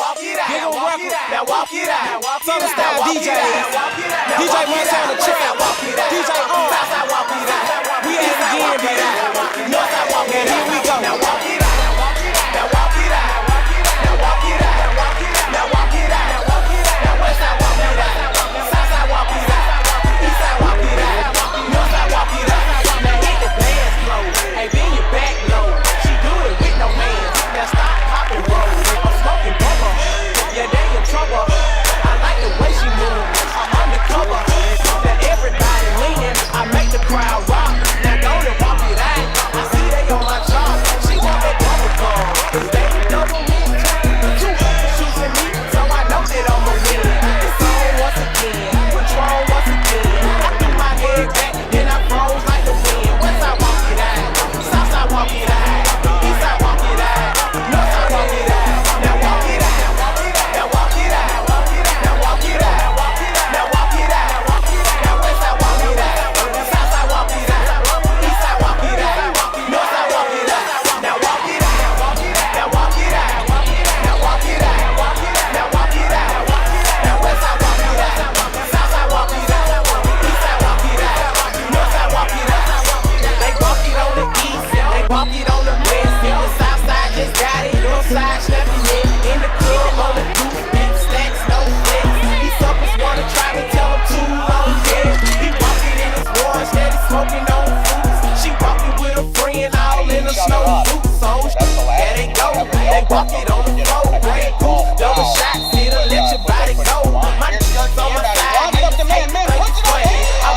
Give him record. Now walk it out. Southern style DJ. DJ Montana Champ. DJ On. We at it again, baby. And here we go. Now walk it out. Now walk it out. Now walk it out. Now walk it out. Now west side walk it out. South side walk it out. East side walk it out. North side walk it out. Now hit the dance flow. Hey, bend your back low. She do it with no hands. Now stop, pop and roll. I'm smoking bubble. Yeah, they in trouble. I like the way she move. I'm undercover. Now everybody leaning. I make the crowd rock. Now go to walk it out. I see they on my chart. She want that bubble gum. Cause they can double me. Two shooting me. So I know that I'ma win. It's on once again. Control once again. I threw my head back. Then I froze like the wind. West side walk it out. South side walk it out. East side walk it out. North side walk it out. Now walk it out. Now walk it out. Now walk it out. Now walk it out. Now west side walk it out. South side walk it out. East side walk it out. North side walk it out. Now walk it out. Now walk it out. Now walk it out. Now walk it out. Now west side walk it out. South side walk it out. East side walk it out. North side walk it out. They walk it on the east. They walk it on the west. The south side just got it. North side snapping it. In the club on the roof. Big stacks, no flex. These suckers wanna try to tell them too long. Yeah, he walking in his orange, steady smoking on fruits. She walking with a friend, all in a snow boots. So there they go. They walk it on the floor. Great goose, double shots. It'll let your body go. My niggas on my side. I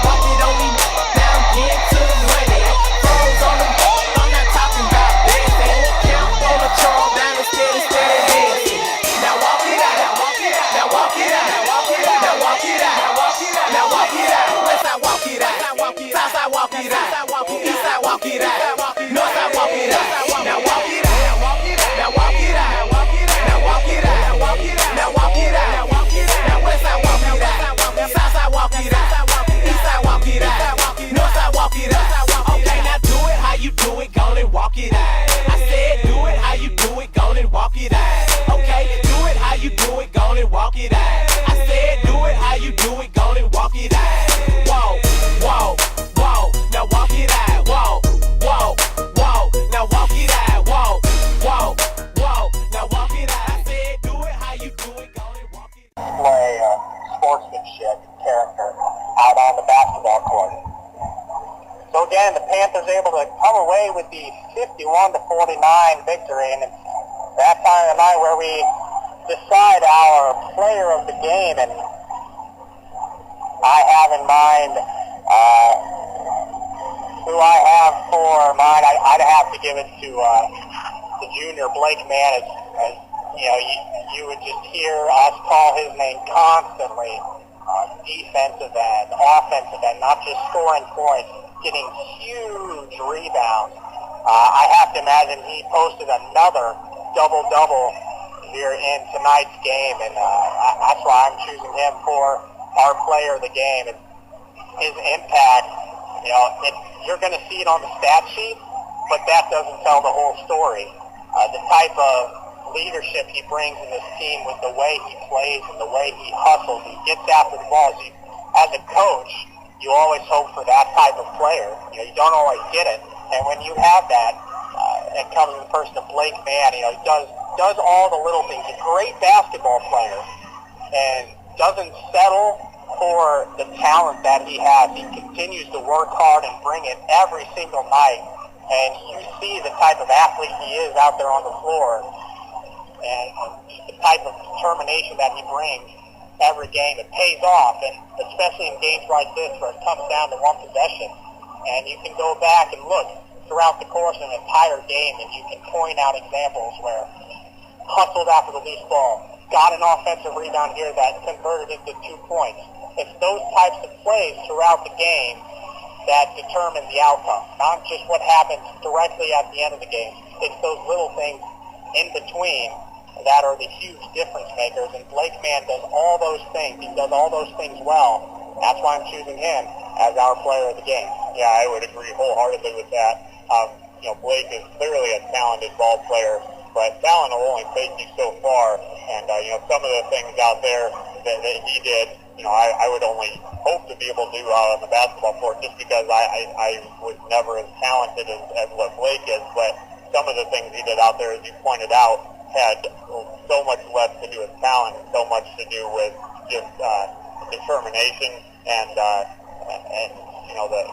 walk it on these. Now I'm getting to the money. Froze on the boat. I'm not talking about dancing. Count on the charm down and steady dancing. Now walk it out. Now walk it out. Now walk it out. Now walk it out. Now walk it out. West side walk it out. South side walk it out. East side walk it out. North side walk it out. Now walk it out. Now walk it out. Now walk it out. Now walk it out. Now west side walk it out. South side walk it out. East side walk it out. North side walk it out. Okay, now do it how you do it. Go and walk it out. I said do it how you do it. Go and walk it out. Okay, do it how you do it. Go and walk it out. I said do it how you do it. Go and walk it out. Whoa, whoa, whoa. Now walk it out. Whoa, whoa, whoa. Now walk it out. Whoa, whoa, whoa. Now walk it out. I said do it how you do it. Go and walk it out. Display sportsmanship and character out on the basketball court. So again, the Panthers able to come away with the 51-49 victory, and it's that time of the night where we decide our player of the game, and I have in mind who I have for mine. I'd have to give it to the junior Blake Mann, as you know, you would just hear us call his name constantly. Defensive end, offensive end, not just scoring points, getting huge rebounds. I have to imagine he posted another double-double here in tonight's game, and that's why I'm choosing him for our player of the game. And his impact, you know, you're going to see it on the stat sheet, but that doesn't tell the whole story. The type of leadership he brings in this team with the way he plays and the way he hustles, he gets after the ball. As a coach, you always hope for that type of player. You know, you don't always get it, and when you have that, it comes in the person of Blake Mann. You know, he does all the little things. A great basketball player, and doesn't settle for the talent that he has. He continues to work hard and bring it every single night, and you see the type of athlete he is out there on the floor, and the type of determination that he brings every game. It pays off, and especially in games like this where it comes down to one possession, and you can go back and look throughout the course of an entire game, and you can point out examples where hustled after the loose ball, got an offensive rebound here that converted into 2 points. It's those types of plays throughout the game that determine the outcome, not just what happens directly at the end of the game. It's those little things in between that are the huge difference makers, and Blake Mann does all those things. He does all those things well. That's why I'm choosing him as our player of the game. Yeah, I would agree wholeheartedly with that. Blake is clearly a talented ball player, but talent will only take you so far. And some of the things out there that he did, I would only hope to be able to do on the basketball floor, just because I was never as talented as what Blake is. But some of the things he did out there, as you pointed out, had so much less to do with talent and so much to do with just determination and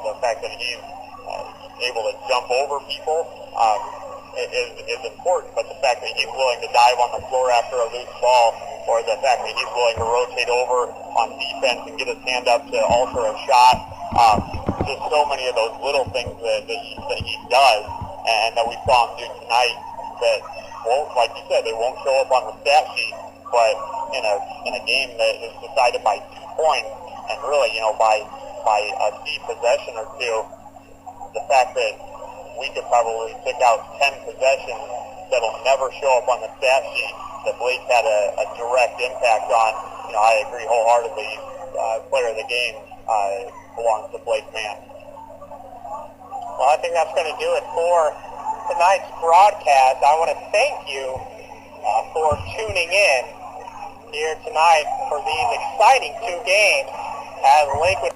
the fact that he's able to jump over people is important. But the fact that he's willing to dive on the floor after a loose ball, or the fact that he's willing to rotate over on defense and get his hand up to alter a shot, just so many of those little things that he does and that we saw him do tonight that won't, like you said, they won't show up on the stat sheet, but in a game that is decided by 2 points, and really, by a deep possession or two, the fact that we could probably pick out 10 possessions that'll never show up on the stat sheet that Blake had a direct impact on. I agree wholeheartedly. Player of the game belongs to Blake Mann. Well, I think that's going to do it for tonight's broadcast. I want to thank you for tuning in here tonight for these exciting 2 games as Lakewood